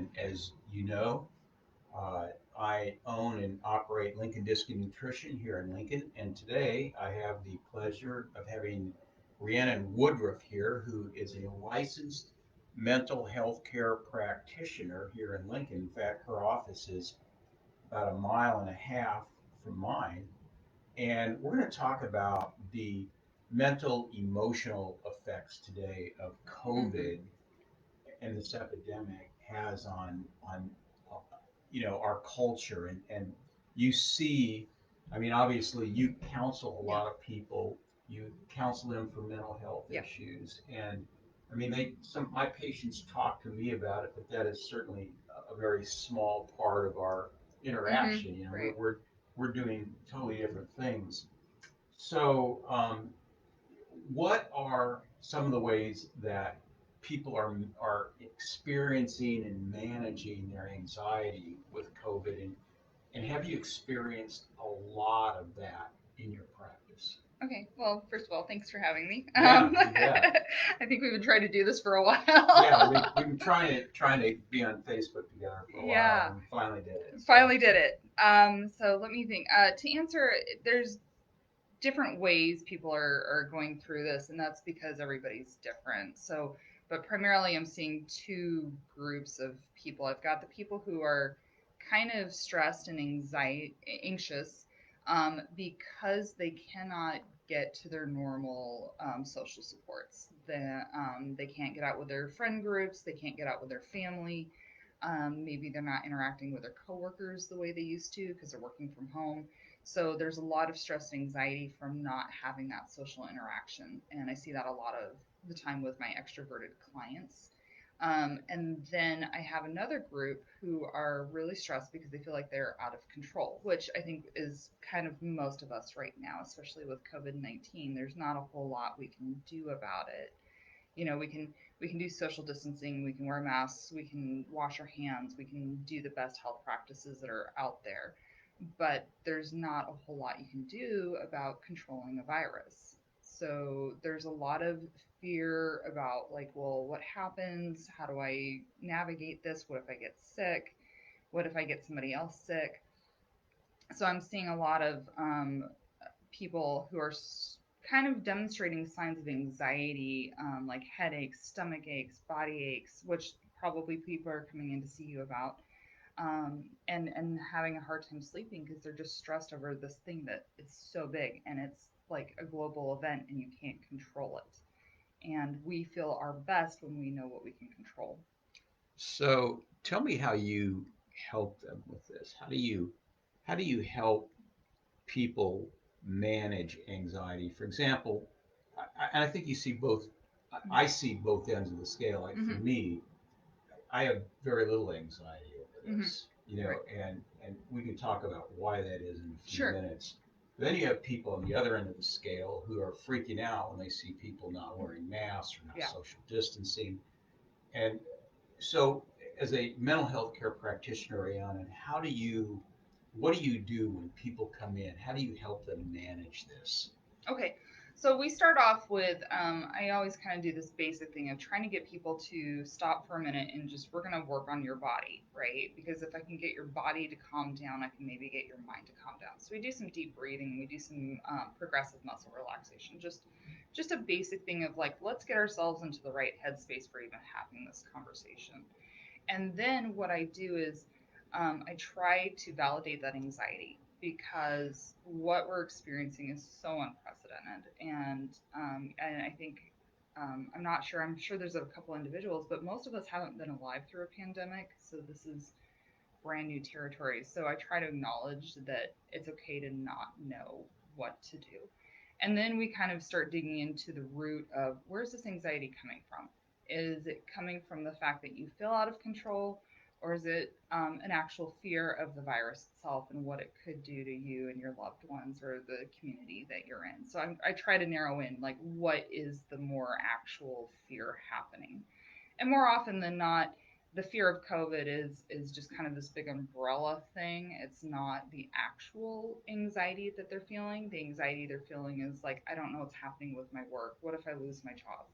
And as you know, I own and operate Lincoln Disc and Nutrition here in Lincoln. And today I have the pleasure of having Rhiannon Woodruff here, who is a licensed mental health care practitioner here in Lincoln. In fact, her office is about a mile and a half from mine. And we're going to talk about the mental emotional effects today of Mm-hmm. COVID and this epidemic has on our culture. And you see, I mean, obviously you counsel a Yeah. lot of people, you counsel them for mental health Yeah. issues. And I mean, they some my patients talk to me about it, but that is certainly a very small part of our Mm-hmm. interaction. Right. We're doing totally different things. So what are some of the ways that people are experiencing and managing their anxiety with COVID, and have you experienced a lot of that in your practice? Okay. Well, first of all, thanks for having me. Yeah, you bet. I think we've been trying to do this for a Yeah, while. we've been trying to be on Facebook together for a while, Yeah. and we finally did it. So Finally did it. So let me think. To answer, there's different ways people are going through this, and that's because everybody's different. So, but primarily, I'm seeing two groups of people. I've got the people who are kind of stressed and anxious, because they cannot get to their normal social supports. They can't get out with their friend groups. They can't get out with their family. Maybe they're not interacting with their coworkers the way they used to because they're working from home. So there's a lot of stress and anxiety from not having that social interaction. And I see that a lot of the time with my extroverted clients. And then I have another group who are really stressed because they feel like they're out of control, which I think is kind of most of us right now, especially with COVID-19. There's not a whole lot we can do about it. We can do social distancing, we can wear masks, we can wash our hands, we can do the best health practices that are out there, but there's not a whole lot you can do about controlling a virus. So there's a lot of fear about, like, well, what happens, how do I navigate this, what if I get sick, what if I get somebody else sick. So I'm seeing a lot of people who are kind of demonstrating signs of anxiety, like headaches, stomach aches, body aches, which probably people are coming in to see you about, and having a hard time sleeping because they're just stressed over this thing that is so big and it's like a global event and you can't control it. And we feel our best when we know what we can control. so tell me how you help them with this. How do you help people manage anxiety? For example, and I think you see both. I see both ends of the scale. Like for Mm-hmm. me, I have very little anxiety over Mm-hmm. this, Right. and we can talk about why that is in a few Sure. minutes. Then you have people on the other end of the scale who are freaking out when they see people not wearing masks or not Yeah. social distancing. And so, as a mental health care practitioner, Rhiannon, what do you do when people come in? How do you help them manage this? Okay, so we start off with, I always kind of do this basic thing of trying to get people to stop for a minute and just, we're going to work on your body, right? Because if I can get your body to calm down, I can maybe get your mind to calm down. So we do some deep breathing, we do some progressive muscle relaxation, just a basic thing of like, let's get ourselves into the right headspace for even having this conversation. And then what I do is, I try to validate that anxiety because what we're experiencing is so unprecedented. And I think, I'm not sure, I'm sure there's a couple individuals, but most of us haven't been alive through a pandemic. So this is brand new territory. So I try to acknowledge that it's okay to not know what to do. And then we kind of start digging into the root of, where's this anxiety coming from? Is it coming from the fact that you feel out of control, or is it an actual fear of the virus itself and what it could do to you and your loved ones or the community that you're in? So I try to narrow in, like, what is the more actual fear happening? And more often than not, the fear of COVID is just kind of this big umbrella thing. It's not the actual anxiety that they're feeling. The anxiety they're feeling is like, I don't know what's happening with my work. What if I lose my job?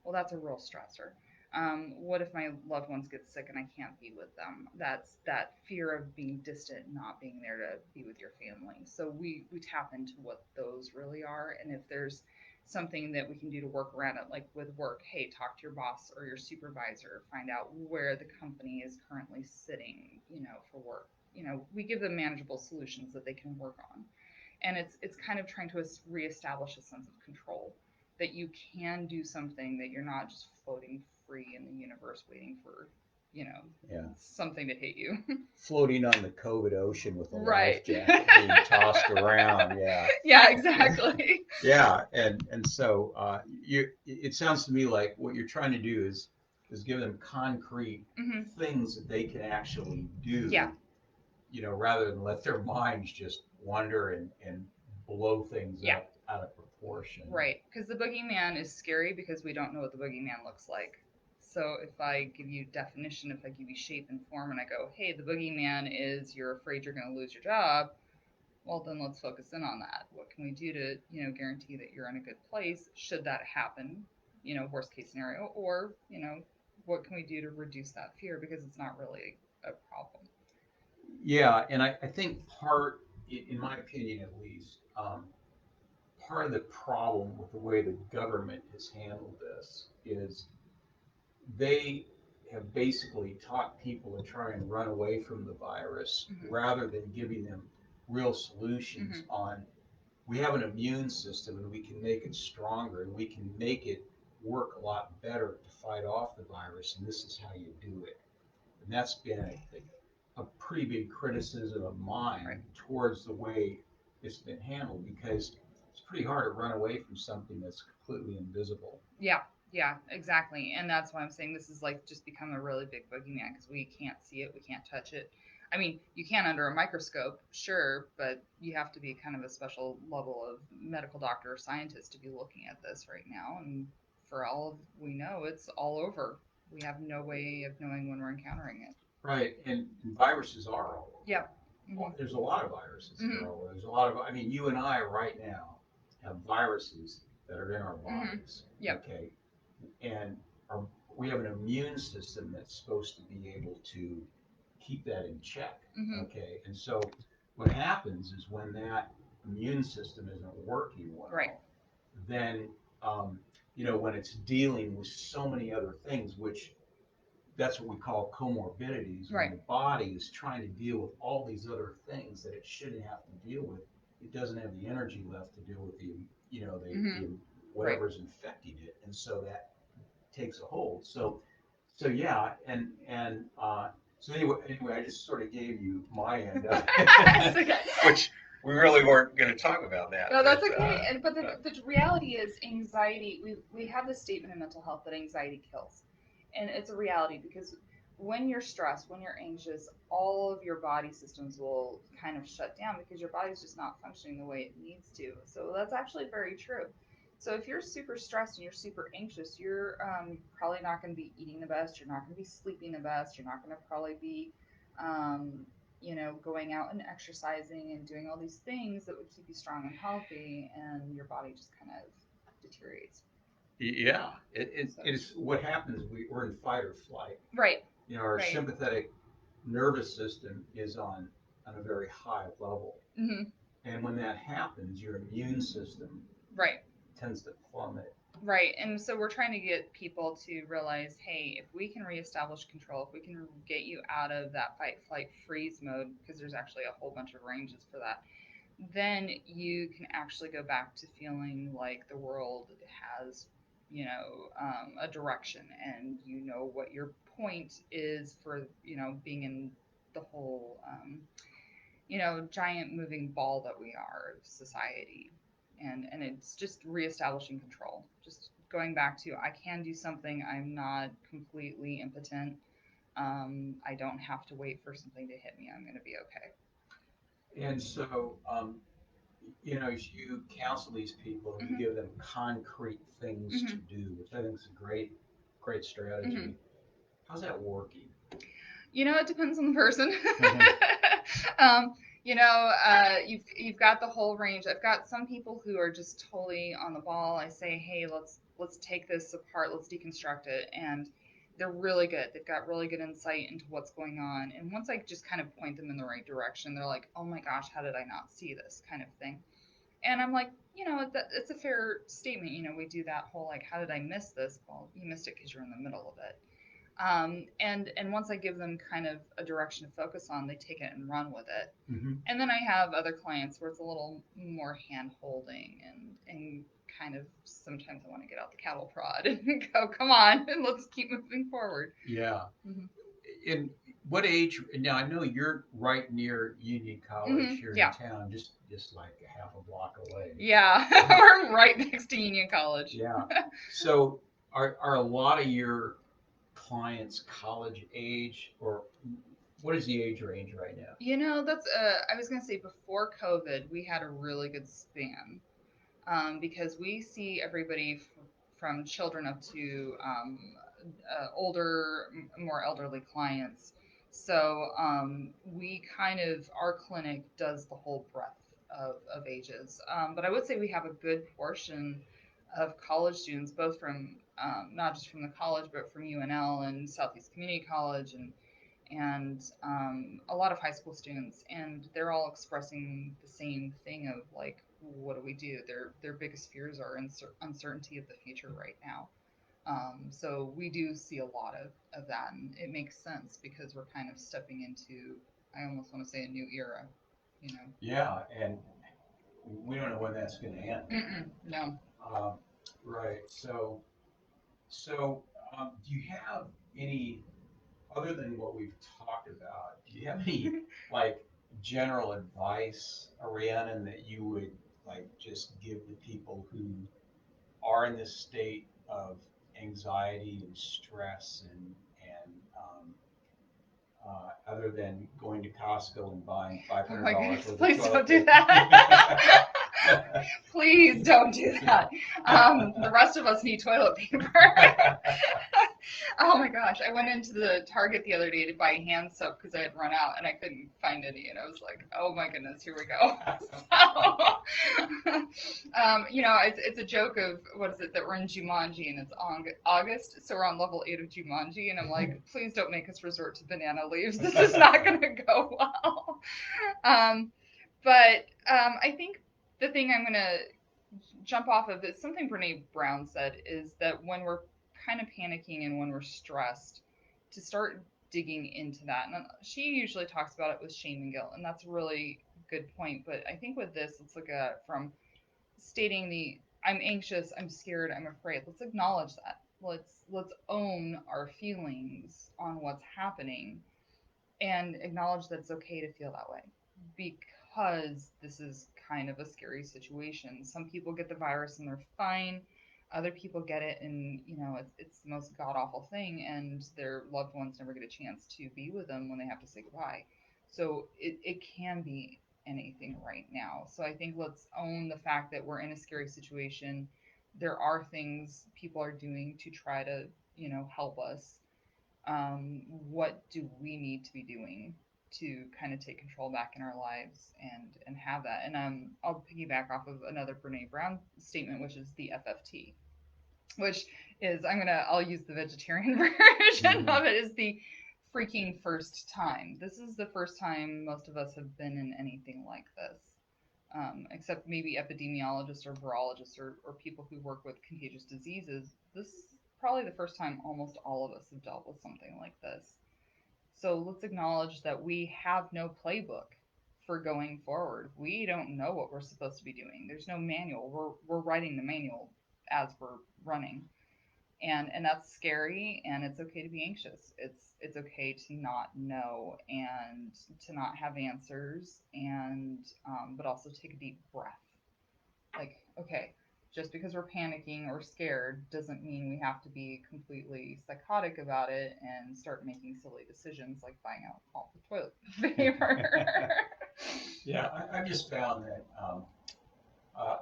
Well, that's a real stressor. What if my loved ones get sick and I can't be with them? That's that fear of being distant, not being there to be with your family. So we tap into what those really are, and if there's something that we can do to work around it, like with work, hey, talk to your boss or your supervisor, find out where the company is currently sitting, for work. We give them manageable solutions that they can work on, and it's kind of trying to reestablish a sense of control, that you can do something, that you're not just floating free in the universe waiting for you know Yeah. something to hit you. Floating on the COVID ocean with a Right. life jacket being tossed around. Yeah. Yeah, Yeah. exactly. Yeah. And so it sounds to me like what you're trying to do is give them concrete Hmm. things that they can actually Yeah. do, rather than let their minds just wander and blow things Yeah. up out of proportion. Right, because the boogeyman is scary because we don't know what the boogeyman looks like. So if I give you definition, if I give you shape and form, and I go, hey, the boogeyman is you're afraid you're going to lose your job, well, then let's focus in on that. What can we do to, guarantee that you're in a good place should that happen, worst case scenario, or, what can we do to reduce that fear because it's not really a problem. Yeah, and I think in my opinion at least, part of the problem with the way the government has handled this is they have basically taught people to try and run away from the virus Hmm. rather than giving them real solutions Hmm. on, we have an immune system and we can make it stronger and we can make it work a lot better to fight off the virus, and this is how you do it. And that's been a pretty big criticism of Right. mine towards the way it's been handled, because it's pretty hard to run away from something that's completely invisible. Yeah, yeah, exactly. And that's why I'm saying this is like just become a really big boogeyman because we can't see it, we can't touch it. I mean, you can under a microscope, sure, but you have to be kind of a special level of medical doctor or scientist to be looking at this right now. And for all we know, it's all over. We have no way of knowing when we're encountering it. Right, and viruses are all Yeah. over. Hmm. There's a lot of viruses that are Hmm. all over. There's a lot of, I mean, you and I right now have viruses that are in our Hmm. bodies. Yep. Okay, and our, we have an immune system that's supposed to be able to keep that in check. Hmm. Okay, and so what happens is when that immune system isn't working Right. well, then when it's dealing with so many other things, which that's what we call comorbidities, when Right. the body is trying to deal with all these other things that it shouldn't have to deal with, it doesn't have the energy left to deal with Hmm. the Right. whatever's infecting it, and so that takes a hold. So yeah, so anyway, I just sort of gave you my end of It's it, okay. which we really weren't going to talk about that, No, that's but okay. And but the reality is anxiety. We have this statement in mental health that anxiety kills, and it's a reality because when you're stressed, when you're anxious, all of your body systems will kind of shut down because your body's just not functioning the way it needs to. So that's actually very true. So if you're super stressed and you're super anxious, you're probably not going to be eating the best. You're not going to be sleeping the best. You're not going to probably be um, going out and exercising and doing all these things that would keep you strong and healthy, and your body just kind of deteriorates. yeah, it, So, it's what happens. We're in fight or flight. right, Our right, sympathetic nervous system is on a very high level. hmm, And when that happens, your immune system right, tends to plummet. right. And so we're trying to get people to realize, hey, if we can reestablish control, if we can get you out of that fight, flight, freeze mode, because there's actually a whole bunch of ranges for that, then you can actually go back to feeling like the world has, a direction, and you know what your point is for, being in the whole, giant moving ball that we are of society. And it's just reestablishing control. Just going back to, I can do something. I'm not completely impotent. I don't have to wait for something to hit me. I'm going to be okay. And so, as you counsel these people and you Hmm. give them concrete things to Hmm. do, which I think is a great, great Hmm. strategy, how's that working? It depends on the person. Mm-hmm. um, you've got the whole range. I've got some people who are just totally on the ball. I say, hey, let's take this apart, let's deconstruct it, and they're really good. They've got really good insight into what's going on. And once I just kind of point them in the right direction, they're like, "Oh my gosh, how did I not see this?" kind of thing. And I'm like, it's a fair statement. We do that whole like, "How did I miss this?" Well, you missed it because you're in the middle of it. And once I give them kind of a direction to focus on, they take it and run with it. Mm-hmm. And then I have other clients where it's a little more hand holding and kind of sometimes I want to get out the cattle prod and go, "Come on, and let's keep moving forward." Yeah. Hmm. In what age? Now I know you're right near Union College here in Yeah. town, just like a half a block away. Yeah. Uh, We're right next to Union College. yeah. So are a lot of your clients college age, or what is the age range right now? That's I was gonna say before COVID, we had a really good span. Because we see everybody from children up to older, more elderly clients. So we kind of, our clinic does the whole breadth of ages. But I would say we have a good portion of college students, both from not just from the college, but from UNL and Southeast Community College and a lot of high school students, and they're all expressing the same thing of like, what do we do? Their biggest fears are uncertainty of the future right now. So we do see a lot of that, and it makes sense because we're kind of stepping into, I almost want to say, a new era. You know. Yeah, and we don't know when that's going to end. No. Um, right. So do you have any, other than what we've talked about, do you have any like general advice, Rhiannon, that you would like just give to people who are in this state of anxiety and stress and other than going to Costco and buying Oh $500 my goodness! worth of Please toilet don't do paper? that. Please don't do that. The rest of us need toilet paper. Oh my gosh, I went into the Target the other day to buy hand soap because I had run out and I couldn't find any, and I was like, "Oh my goodness, here we go." So, it's a joke of what is it that we're in Jumanji and it's August, so we're on level 8 of Jumanji, and I'm like, "Please don't make us resort to banana leaves. This is not going to go well." Um, but I think the thing I'm going to jump off of is something Brene Brown said, is that when we're kind of panicking and when we're stressed, to start digging into that. And she usually talks about it with shame and guilt, and that's a really good point. But I think with this, let's look at it from stating the I'm anxious, I'm scared, I'm afraid. Let's acknowledge that. Let's own our feelings on what's happening and acknowledge that it's okay to feel that way because this is kind of a scary situation. Some people get the virus and they're fine. Other people get it and it's the most god awful thing, and their loved ones never get a chance to be with them when they have to say goodbye. So it can be anything right now. So I think let's own the fact that we're in a scary situation. There are things people are doing to try to help us. What do we need to be doing to kind of take control back in our lives and have that? And I'll piggyback off of another Brene Brown statement, which is the FFT, which is I'll use the vegetarian version Mm-hmm. of it, is the freaking first time. This is the first time most of us have been in anything like this. Except maybe epidemiologists or virologists or people who work with contagious diseases. This is probably the first time almost all of us have dealt with something like this. So let's acknowledge that we have no playbook for going forward. We don't know what we're supposed to be doing. There's no manual. We're writing the manual as we're running. And that's scary, and it's okay to be anxious. It's okay to not know and to not have answers, and but also take a deep breath. Like, okay, just because we're panicking or scared doesn't mean we have to be completely psychotic about it and start making silly decisions like buying out all the toilet paper. Yeah, I've just found that uh,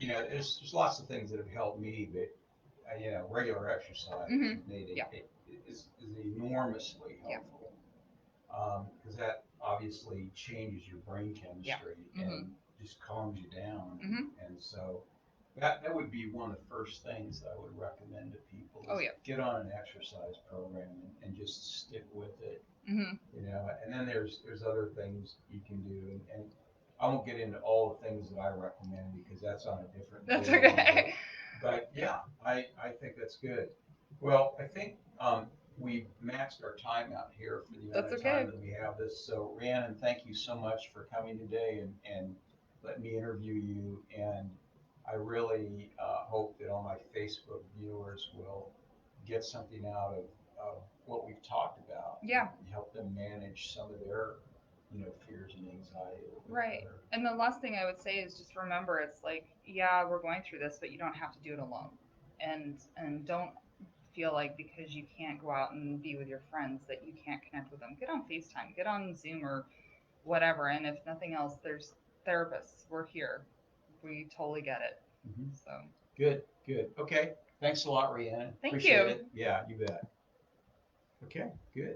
there's lots of things that have helped me, but regular exercise Hmm. has made Yeah. is enormously Yeah. helpful because that obviously changes your brain Yeah. chemistry Hmm. and just calms you down, Hmm. and so. That would be one of the first things that I would recommend to people Oh is yeah. get on an exercise program and just stick with it. Hmm. And then there's other things you can do, and I won't get into all the things that I recommend because that's on a different That's video, okay. but yeah, I think that's good. Well, I think we've maxed our time out here for the amount That's of time okay. that we have this. So Rhiannon, thank you so much for coming today and let me interview you. And I really hope that all my Facebook viewers will get something out of what we've talked about Yeah. and help them manage some of their, fears and anxiety a little bit Right. better. And the last thing I would say is just remember it's like, yeah, we're going through this, but you don't have to do it alone. And don't feel like because you can't go out and be with your friends that you can't connect with them. Get on FaceTime, get on Zoom or whatever. And if nothing else, there's therapists. We're here. We totally get it. Hmm. So Good, good. Okay. Thanks a lot, Rhiannon. thank Appreciate you. it. Yeah, you bet. Okay, good.